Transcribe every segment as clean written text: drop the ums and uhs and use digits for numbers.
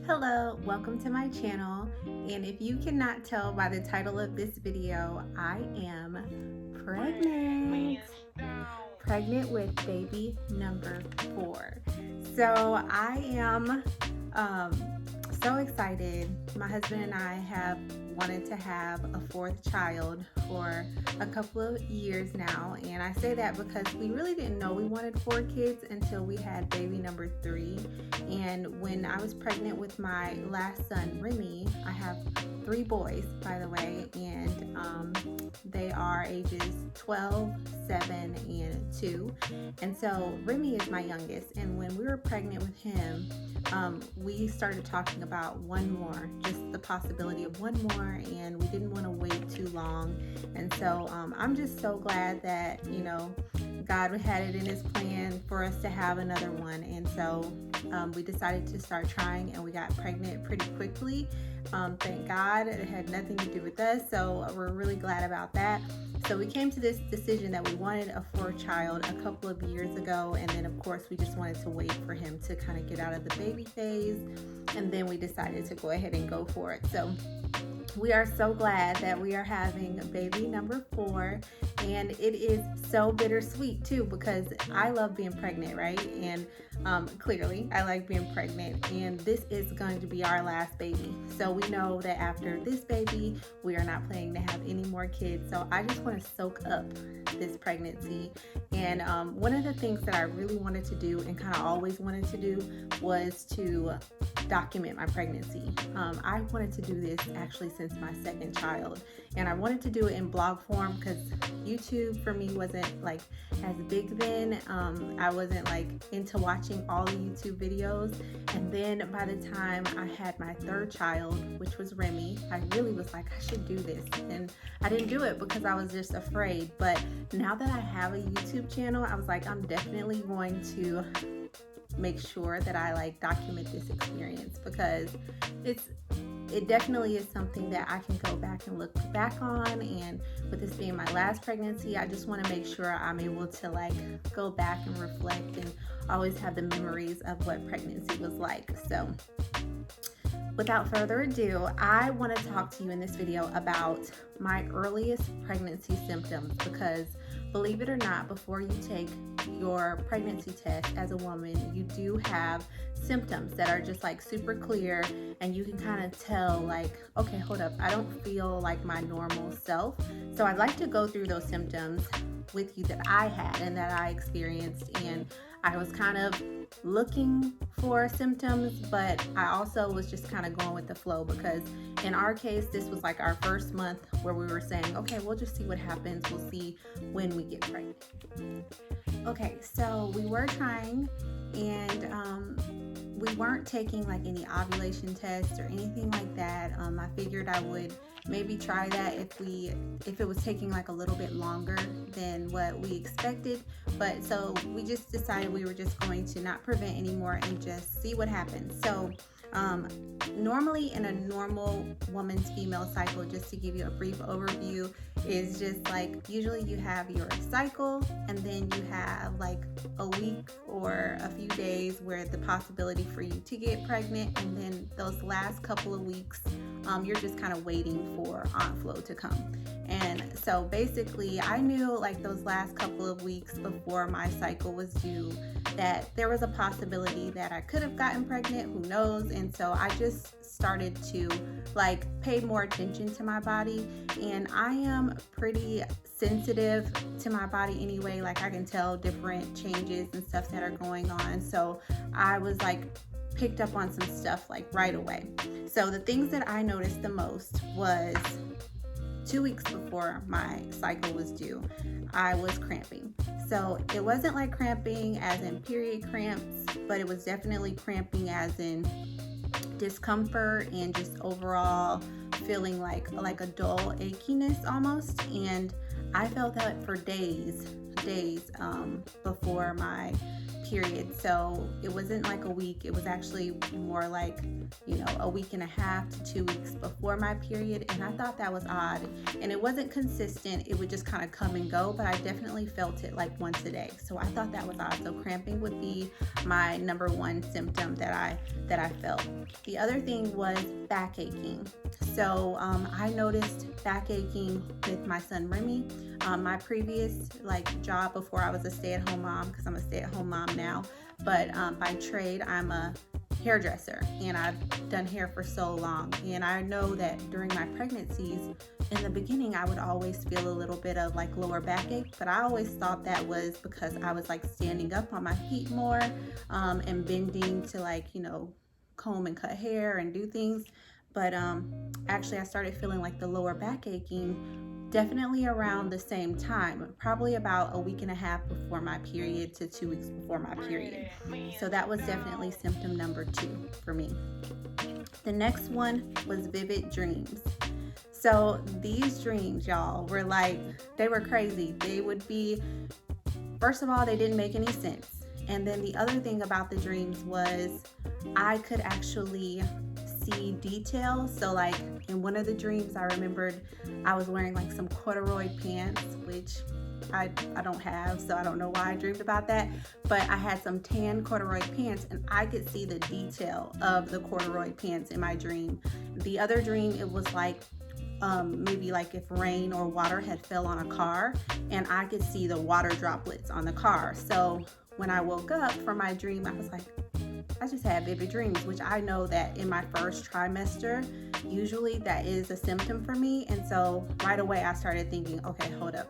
Hello, welcome to my channel, and if you cannot tell by the title of this video, I am pregnant with baby number 4. So I am so excited. My husband and I have wanted to have a 4th child for a couple of years now, and I say that because we really didn't know we wanted 4 kids until we had baby number 3. And when I was pregnant with my last son, Remy, I have 3 boys, by the way, and they are ages 12, 7, and 2. And so Remy is my youngest, and when we were pregnant with him, we started talking about one more, just the possibility of one more, and we didn't want to wait too long. And so I'm just so glad that, God had it in his plan for us to have another one. And so we decided to start trying, and we got pregnant pretty quickly. Thank God. It had nothing to do with us, so we're really glad about that. So we came to this decision that we wanted a 4th child a couple of years ago, and then of course we just wanted to wait for him to kind of get out of the baby phase, and then we decided to go ahead and go for it. So we are so glad that we are having baby number 4, and it is so bittersweet too, because I love being pregnant, right? And clearly I like being pregnant, and this is going to be our last baby. So we know that after this baby, we are not planning to have any more kids. So I just want to soak up this pregnancy. And one of the things that I really wanted to do, and kind of always wanted to do, was to document my pregnancy. I wanted to do this actually since my 2nd child, and I wanted to do it in blog form because YouTube for me wasn't like as big then. I wasn't like into watching all the YouTube videos, and then by the time I had my 3rd child, which was Remy, I really was like, I should do this, and I didn't do it because I was just afraid. But now that I have a YouTube channel, I was like, I'm definitely going to make sure that I document this experience, because it definitely is something that I can go back and look back on. And with this being my last pregnancy, I just want to make sure I'm able to go back and reflect and always have the memories of what pregnancy was like. So without further ado, I want to talk to you in this video about my earliest pregnancy symptoms, because believe it or not, before you take your pregnancy test as a woman, you do have symptoms that are just super clear, and you can kind of tell okay, hold up, I don't feel like my normal self. So I'd like to go through those symptoms with you that I had and that I experienced. And I was kind of looking for symptoms, but I also was just kind of going with the flow, because in our case, this was our first month where we were saying, okay, we'll just see what happens. We'll see when we get pregnant. Okay, so we were trying, and we weren't taking any ovulation tests or anything like that. I figured I would maybe try that if it was taking a little bit longer than what we expected. But so we just decided we were just going to not prevent anymore and just see what happens. So normally in a normal woman's female cycle, just to give you a brief overview, is just usually you have your cycle, and then you have a week or a few days where the possibility for you to get pregnant, and then those last couple of weeks you're just kind of waiting for Aunt Flo to come. And so basically I knew those last couple of weeks before my cycle was due that there was a possibility that I could have gotten pregnant, who knows. And so I just started to pay more attention to my body, and I am pretty sensitive to my body anyway. I can tell different changes and stuff that are going on. So I was picked up on some stuff right away. So the things that I noticed the most was 2 weeks before my cycle was due, I was cramping. So it wasn't cramping as in period cramps, but it was definitely cramping as in discomfort and just overall feeling like a dull achiness almost. And I felt that for days days before my period. So it wasn't like a week, it was actually more like, a week and a half to 2 weeks before my period. And I thought that was odd, and it wasn't consistent. It would just kind of come and go, but I definitely felt it like once a day. So I thought that was odd. So cramping would be my number one symptom that I felt. The other thing was back aching. So I noticed back aching with my son Remy. My previous job before I was a stay-at-home mom, because I'm a stay-at-home mom now, but by trade I'm a hairdresser, and I've done hair for so long. And I know that during my pregnancies, in the beginning, I would always feel a little bit of lower backache, but I always thought that was because I was standing up on my feet more and bending to comb and cut hair and do things. But actually I started feeling the lower back aching definitely around the same time, probably about a week and a half before my period to 2 weeks before my period. So that was definitely symptom number 2 for me. The next one was vivid dreams. So these dreams, y'all, were they were crazy. They would be, first of all, they didn't make any sense. And then the other thing about the dreams was I could actually see detail. So in one of the dreams, I remembered I was wearing some corduroy pants, which I don't have, so I don't know why I dreamed about that, but I had some tan corduroy pants, and I could see the detail of the corduroy pants in my dream. The other dream, it was maybe if rain or water had fell on a car, and I could see the water droplets on the car. So when I woke up from my dream, I was I just had vivid dreams, which I know that in my first trimester, usually that is a symptom for me. And so right away I started thinking, okay, hold up,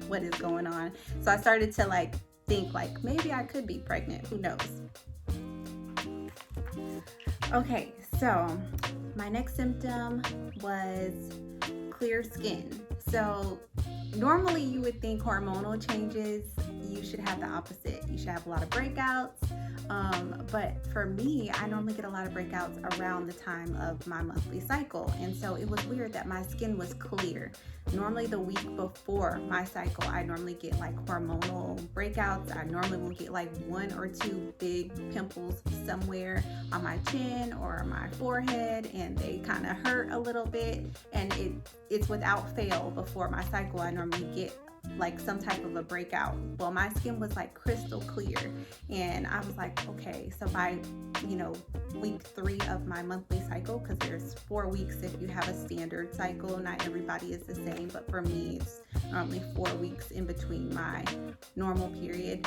what is going on? So I started to think maybe I could be pregnant, who knows? Okay, so my next symptom was clear skin. So normally you would think hormonal changes, you should have the opposite. You should have a lot of breakouts. But for me, I normally get a lot of breakouts around the time of my monthly cycle. And so it was weird that my skin was clear. Normally the week before my cycle, I normally get hormonal breakouts. I normally will get 1 or 2 big pimples somewhere on my chin or my forehead, and they kind of hurt a little bit. And it's without fail before my cycle, I normally get some type of a breakout. Well, my skin was crystal clear, and I was okay, so by week 3 of my monthly cycle, because there's 4 weeks if you have a standard cycle, not everybody is the same, but for me it's normally 4 weeks in between my normal period.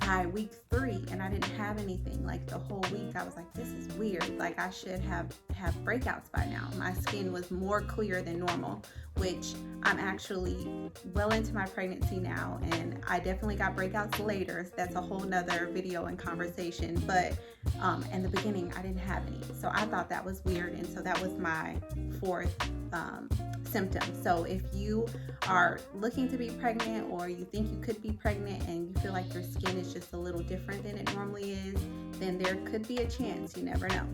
By week 3, and I didn't have anything the whole week, I was this is weird, I should have breakouts by now. My skin was more clear than normal, which I'm actually well into my pregnancy now, and I definitely got breakouts later. That's a whole nother video and conversation, but in the beginning I didn't have any, so I thought that was weird. And so that was my 4th symptom. So if you are looking to be pregnant, or you think you could be pregnant and you feel your skin is just a little different than it normally is, then there could be a chance. You never know.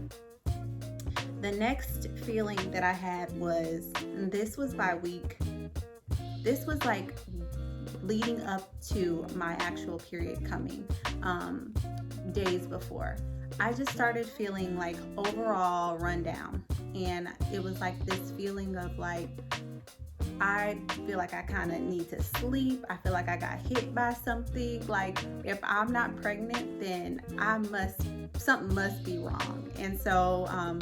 The next feeling that I had was, and this was by week, this was leading up to my actual period coming, days before. I just started feeling overall rundown, and it was this feeling of I feel I kind of need to sleep. I feel I got hit by something. If I'm not pregnant, then something must be wrong. And so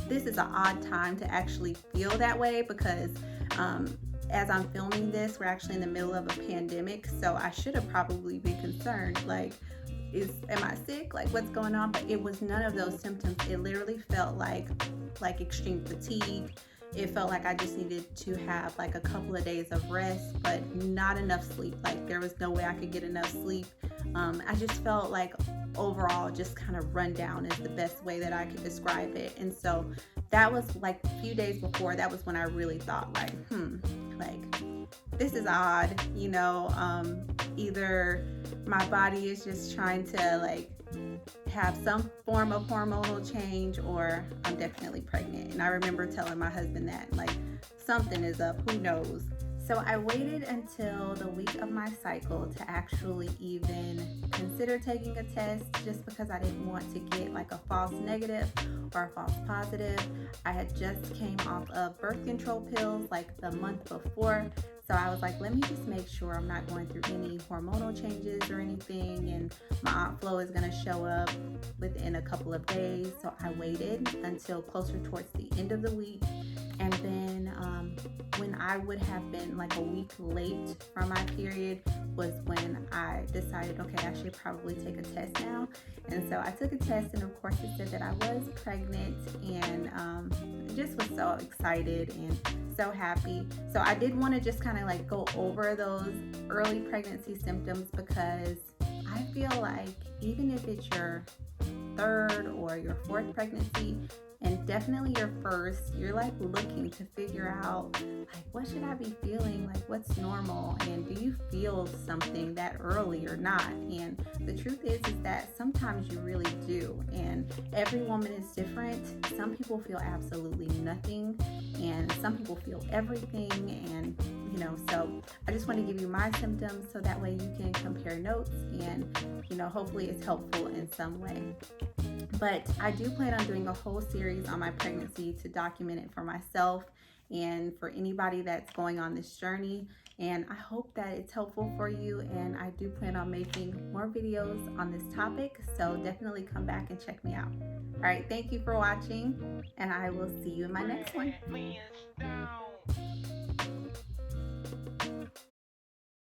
this is an odd time to actually feel that way, because as I'm filming this, we're actually in the middle of a pandemic, so I should have probably been concerned, am I sick? What's going on? But it was none of those symptoms. It literally felt like extreme fatigue. It felt I just needed to have a couple of days of rest, but not enough sleep. There was no way I could get enough sleep. I just felt overall just kind of run down is the best way that I could describe it. And so that was a few days before, that was when I really thought this is odd, either my body is just trying to have some form of hormonal change, or I'm definitely pregnant. And I remember telling my husband that something is up, who knows? So I waited until the week of my cycle to actually even consider taking a test, just because I didn't want to get like a false negative or a false positive. I had just came off of birth control pills like the month before. So I was like, let me just make sure I'm not going through any hormonal changes or anything, and my aunt Flo is going to show up within a couple of days. So I waited until closer towards the end of the week. And then when I would have been like a week late from my period was when I decided, okay, I should probably take a test now. And so I took a test, and of course it said that I was pregnant, and just was so excited and so happy. So I did want to just kind of like go over those early pregnancy symptoms, because I feel like even if it's your third or your fourth pregnancy, and definitely your first, you're like looking to figure out like, what should I be feeling, like what's normal, and do you feel something that early or not? And the truth is that sometimes you really do, and every woman is different. Some people feel absolutely nothing, and some people feel everything, and so I just want to give you my symptoms so that way you can compare notes, and hopefully it's helpful in some way. But I do plan on doing a whole series on my pregnancy to document it for myself and for anybody that's going on this journey. And I hope that it's helpful for you. And I do plan on making more videos on this topic. So definitely come back and check me out. All right. Thank you for watching. And I will see you in my next one.